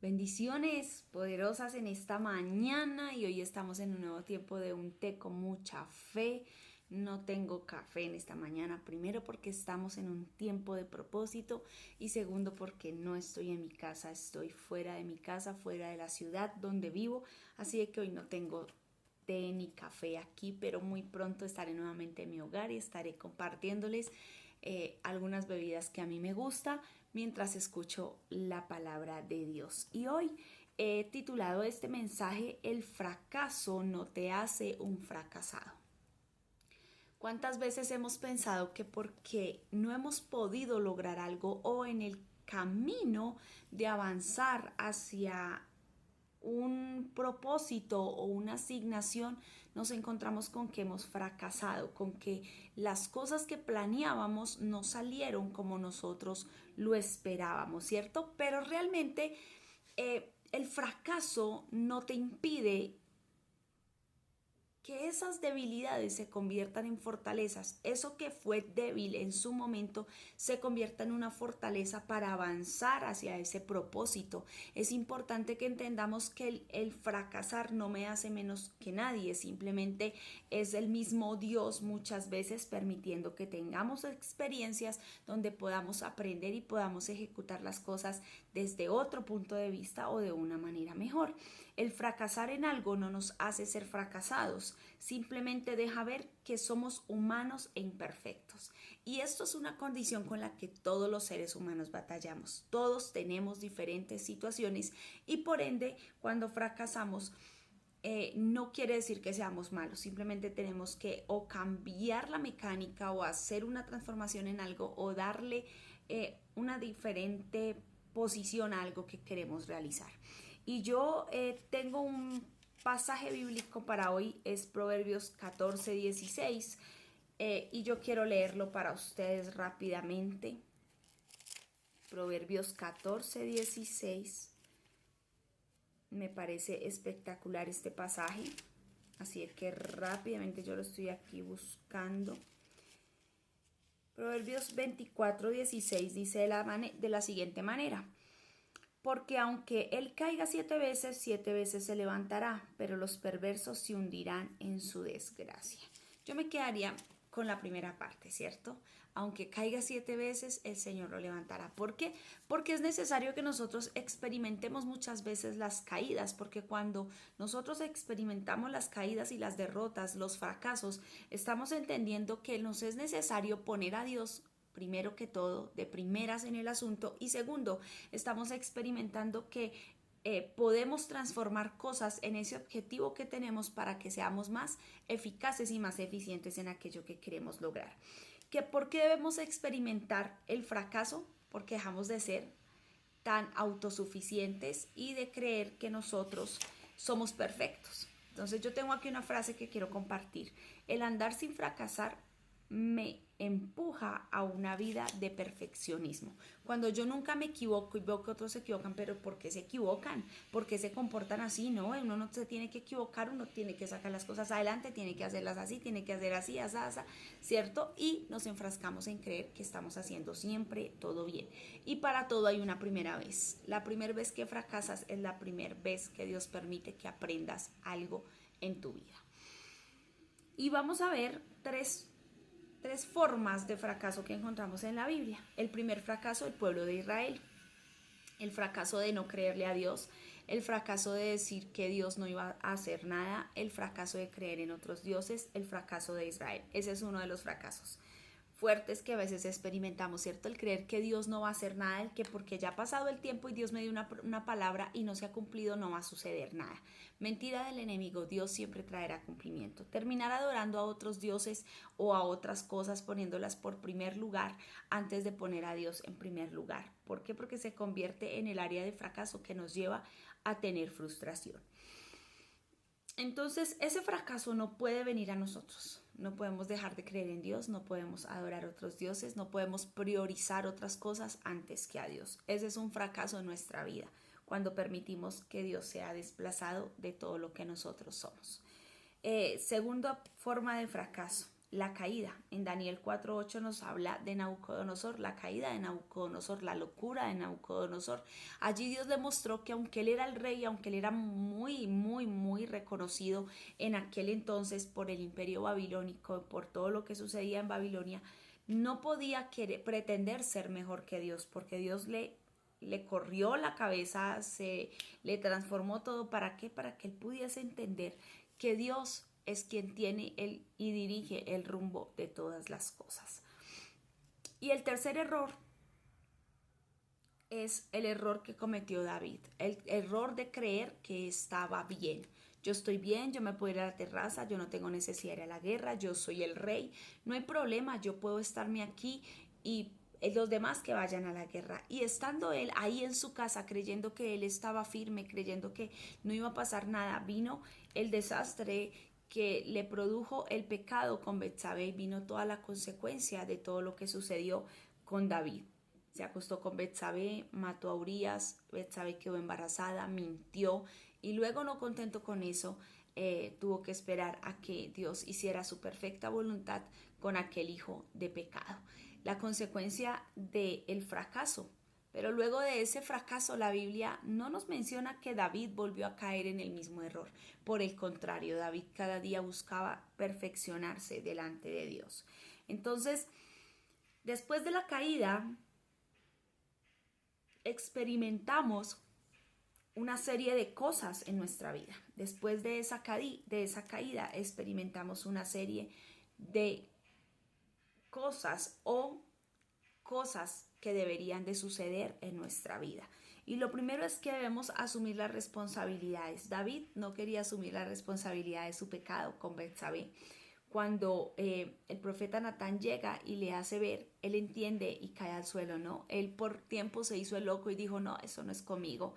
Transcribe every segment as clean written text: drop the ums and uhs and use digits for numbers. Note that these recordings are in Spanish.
Bendiciones poderosas en esta mañana y hoy estamos en un nuevo tiempo de un té con mucha fe. No tengo café en esta mañana, primero porque estamos en un tiempo de propósito y segundo porque no estoy en mi casa, estoy fuera de mi casa, fuera de la ciudad donde vivo, así de que hoy no tengo té ni café aquí, pero muy pronto estaré nuevamente en mi hogar y estaré compartiéndoles algunas bebidas que a mí me gusta mientras escucho la palabra de Dios. Y hoy he titulado este mensaje: El fracaso no te hace un fracasado. ¿Cuántas veces hemos pensado que porque no hemos podido lograr algo o en el camino de avanzar hacia un propósito o una asignación, nos encontramos con que hemos fracasado, con que las cosas que planeábamos no salieron como nosotros lo esperábamos, ¿cierto? Pero realmente el fracaso no te impide que esas debilidades se conviertan en fortalezas, eso que fue débil en su momento se convierta en una fortaleza para avanzar hacia ese propósito. Es importante que entendamos que el fracasar no me hace menos que nadie, simplemente es el mismo Dios muchas veces permitiendo que tengamos experiencias donde podamos aprender y podamos ejecutar las cosas desde otro punto de vista o de una manera mejor. El fracasar en algo no nos hace ser fracasados, simplemente deja ver que somos humanos e imperfectos. Y esto es una condición con la que todos los seres humanos batallamos. Todos tenemos diferentes situaciones y por ende cuando fracasamos no quiere decir que seamos malos, simplemente tenemos que o cambiar la mecánica o hacer una transformación en algo o darle una diferente posición a algo que queremos realizar. Y yo tengo un pasaje bíblico para hoy, es Proverbios 14:16, y yo quiero leerlo para ustedes rápidamente. Proverbios 14:16. Me parece espectacular este pasaje, así que rápidamente yo lo estoy aquí buscando. Proverbios 24:16 dice de la siguiente manera: porque aunque él caiga 7 veces se levantará, pero los perversos se hundirán en su desgracia. Yo me quedaría con la primera parte, ¿cierto? Aunque caiga 7 veces, el Señor lo levantará. ¿Por qué? Porque es necesario que nosotros experimentemos muchas veces las caídas, porque cuando nosotros experimentamos las caídas y las derrotas, los fracasos, estamos entendiendo que nos es necesario poner a Dios primero que todo, de primeras en el asunto, y segundo, estamos experimentando que podemos transformar cosas en ese objetivo que tenemos para que seamos más eficaces y más eficientes en aquello que queremos lograr. ¿Por qué debemos experimentar el fracaso? Porque dejamos de ser tan autosuficientes y de creer que nosotros somos perfectos. Entonces yo tengo aquí una frase que quiero compartir: el andar sin fracasar me empuja a una vida de perfeccionismo. Cuando yo nunca me equivoco y veo que otros se equivocan, pero ¿por qué se equivocan? ¿Por qué se comportan así? No, uno no se tiene que equivocar, uno tiene que sacar las cosas adelante, tiene que hacerlas así, tiene que hacer así, así, ¿cierto? Y nos enfrascamos en creer que estamos haciendo siempre todo bien. Y para todo hay una primera vez. La primera vez que fracasas es la primera vez que Dios permite que aprendas algo en tu vida. Y vamos a ver tres formas de fracaso que encontramos en la Biblia. El primer fracaso, el pueblo de Israel. El fracaso de no creerle a Dios, el fracaso de decir que Dios no iba a hacer nada, el fracaso de creer en otros dioses, el fracaso de Israel. Ese es uno de los fracasos fuertes que a veces experimentamos, ¿cierto? El creer que Dios no va a hacer nada, el que porque ya ha pasado el tiempo y Dios me dio una palabra y no se ha cumplido, no va a suceder nada. Mentira del enemigo, Dios siempre traerá cumplimiento. Terminar adorando a otros dioses o a otras cosas, poniéndolas por primer lugar antes de poner a Dios en primer lugar. ¿Por qué? Porque se convierte en el área de fracaso que nos lleva a tener frustración. Entonces, ese fracaso no puede venir a nosotros. No podemos dejar de creer en Dios, no podemos adorar a otros dioses, no podemos priorizar otras cosas antes que a Dios. Ese es un fracaso en nuestra vida, cuando permitimos que Dios sea desplazado de todo lo que nosotros somos. Segunda forma de fracaso, la caída. En Daniel 4:8 nos habla de Nabucodonosor, la caída de Nabucodonosor, la locura de Nabucodonosor. Allí Dios demostró que aunque él era el rey, aunque él era muy reconocido en aquel entonces por el imperio babilónico, por todo lo que sucedía en Babilonia, no podía pretender ser mejor que Dios, porque Dios le corrió la cabeza, le transformó todo. ¿Para qué? Para que él pudiese entender que Dios es quien tiene y dirige el rumbo de todas las cosas. Y el tercer error es el error que cometió David, el error de creer que estaba bien. Yo estoy bien, yo me puedo ir a la terraza, yo no tengo necesidad de ir a la guerra, yo soy el rey, no hay problema, yo puedo estarme aquí y los demás que vayan a la guerra. Y estando él ahí en su casa creyendo que él estaba firme, creyendo que no iba a pasar nada, vino el desastre que le produjo el pecado con Betsabé y vino toda la consecuencia de todo lo que sucedió con David. Se acostó con Betsabé, mató a Urías, Betsabé quedó embarazada, mintió y luego, no contento con eso, tuvo que esperar a que Dios hiciera su perfecta voluntad con aquel hijo de pecado. La consecuencia del fracaso. Pero luego de ese fracaso, la Biblia no nos menciona que David volvió a caer en el mismo error. Por el contrario, David cada día buscaba perfeccionarse delante de Dios. Entonces, después de la caída, experimentamos una serie de cosas en nuestra vida. Después de esa caída, experimentamos una serie de cosas que deberían de suceder en nuestra vida. Y lo primero es que debemos asumir las responsabilidades. David no quería asumir la responsabilidad de su pecado con Betsabé. Cuando el profeta Natán llega y le hace ver, él entiende y cae al suelo, ¿no? Él por tiempo se hizo el loco y dijo, no, eso no es conmigo,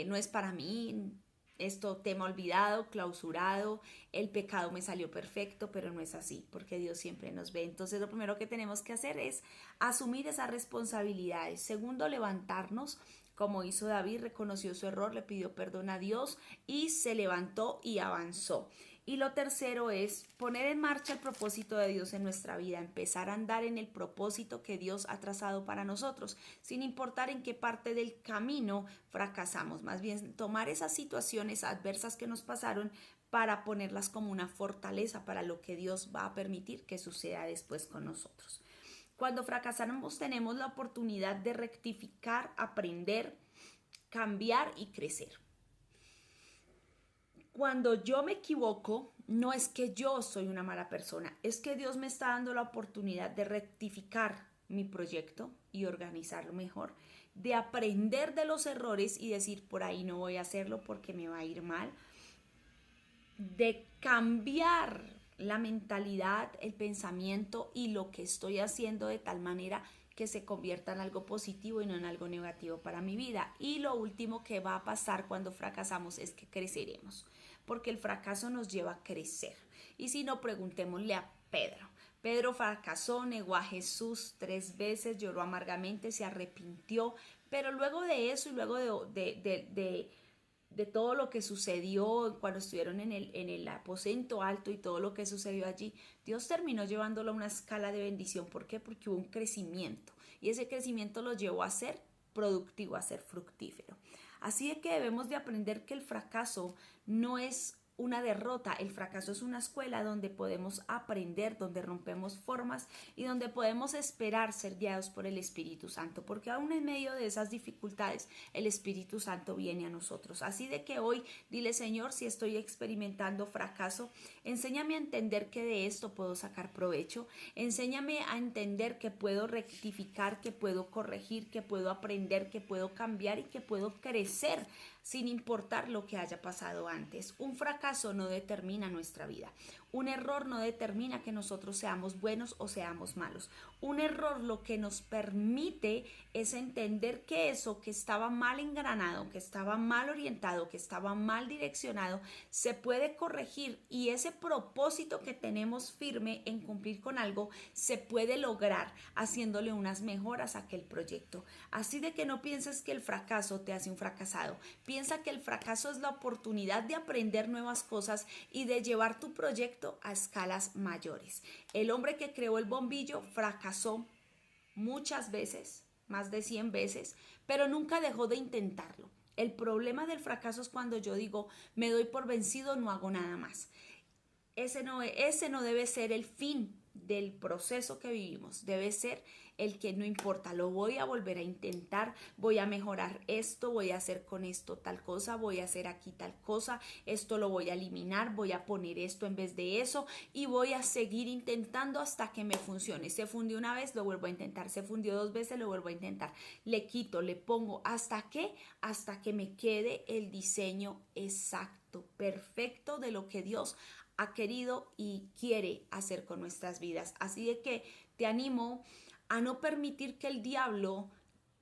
no es para mí, esto tema olvidado, clausurado, el pecado me salió perfecto, pero no es así, porque Dios siempre nos ve. Entonces lo primero que tenemos que hacer es asumir esas responsabilidades. Segundo, levantarnos, como hizo David, reconoció su error, le pidió perdón a Dios y se levantó y avanzó. Y lo tercero es poner en marcha el propósito de Dios en nuestra vida, empezar a andar en el propósito que Dios ha trazado para nosotros, sin importar en qué parte del camino fracasamos. Más bien tomar esas situaciones adversas que nos pasaron para ponerlas como una fortaleza para lo que Dios va a permitir que suceda después con nosotros. Cuando fracasamos tenemos la oportunidad de rectificar, aprender, cambiar y crecer. Cuando yo me equivoco, no es que yo soy una mala persona, es que Dios me está dando la oportunidad de rectificar mi proyecto y organizarlo mejor, de aprender de los errores y decir por ahí no voy a hacerlo porque me va a ir mal, de cambiar la mentalidad, el pensamiento y lo que estoy haciendo de tal manera que se convierta en algo positivo y no en algo negativo para mi vida. Y lo último que va a pasar cuando fracasamos es que creceremos, porque el fracaso nos lleva a crecer. Y si no, preguntémosle a Pedro. Pedro fracasó, negó a Jesús 3 veces, lloró amargamente, se arrepintió, pero luego de eso y luego de todo lo que sucedió cuando estuvieron en el aposento alto y todo lo que sucedió allí, Dios terminó llevándolo a una escala de bendición. ¿Por qué? Porque hubo un crecimiento y ese crecimiento lo llevó a ser productivo, a ser fructífero. Así de que debemos de aprender que el fracaso no es una derrota, el fracaso es una escuela donde podemos aprender, donde rompemos formas y donde podemos esperar ser guiados por el Espíritu Santo, porque aún en medio de esas dificultades el Espíritu Santo viene a nosotros. Así de que hoy dile, Señor, si estoy experimentando fracaso, enséñame a entender que de esto puedo sacar provecho, enséñame a entender que puedo rectificar, que puedo corregir, que puedo aprender, que puedo cambiar y que puedo crecer sin importar lo que haya pasado antes. Un fracaso no determina nuestra vida. Un error no determina que nosotros seamos buenos o seamos malos. Un error lo que nos permite es entender que eso que estaba mal engranado, que estaba mal orientado, que estaba mal direccionado, se puede corregir y ese propósito que tenemos firme en cumplir con algo se puede lograr haciéndole unas mejoras a aquel proyecto. Así de que no pienses que el fracaso te hace un fracasado. Piensa que el fracaso es la oportunidad de aprender nuevas nuevas cosas y de llevar tu proyecto a escalas mayores. El hombre que creó el bombillo fracasó muchas veces, más de 100 veces, pero nunca dejó de intentarlo. El problema del fracaso es cuando yo digo, me doy por vencido, no hago nada más. Ese no debe ser el fin del proceso que vivimos, debe ser el que no importa, lo voy a volver a intentar, voy a mejorar esto, voy a hacer con esto tal cosa, voy a hacer aquí tal cosa, esto lo voy a eliminar, voy a poner esto en vez de eso y voy a seguir intentando hasta que me funcione. Se fundió una vez, lo vuelvo a intentar, se fundió 2 veces, lo vuelvo a intentar, le quito, le pongo, ¿hasta qué? Hasta que me quede el diseño exacto, perfecto de lo que Dios ha querido y quiere hacer con nuestras vidas. Así de que te animo a no permitir que el diablo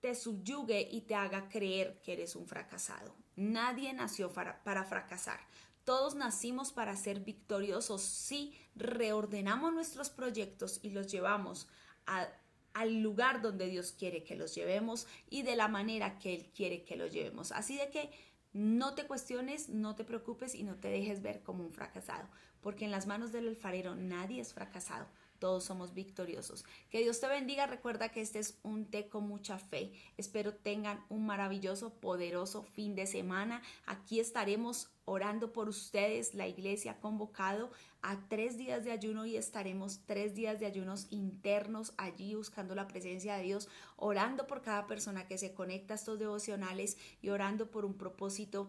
te subyugue y te haga creer que eres un fracasado. Nadie nació para fracasar. Todos nacimos para ser victoriosos si reordenamos nuestros proyectos y los llevamos al lugar donde Dios quiere que los llevemos y de la manera que Él quiere que los llevemos. Así de que no te cuestiones, no te preocupes y no te dejes ver como un fracasado, porque en las manos del alfarero nadie es fracasado, todos somos victoriosos. Que Dios te bendiga, recuerda que este es un té con mucha fe. Espero tengan un maravilloso, poderoso fin de semana. Aquí estaremos orando por ustedes. La iglesia ha convocado a 3 días de ayuno y estaremos 3 días de ayunos internos allí buscando la presencia de Dios, orando por cada persona que se conecta a estos devocionales y orando por un propósito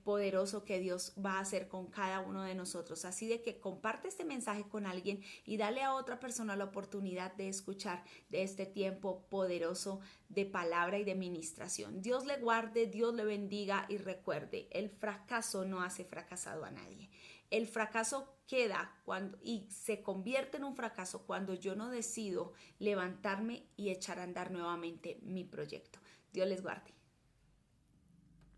poderoso que Dios va a hacer con cada uno de nosotros. Así de que comparte este mensaje con alguien y dale a otra persona la oportunidad de escuchar de este tiempo poderoso de palabra y de ministración. Dios le guarde, Dios le bendiga y recuerde, el fracaso no hace fracasado a nadie. El fracaso queda y se convierte en un fracaso cuando yo no decido levantarme y echar a andar nuevamente mi proyecto. Dios les guarde.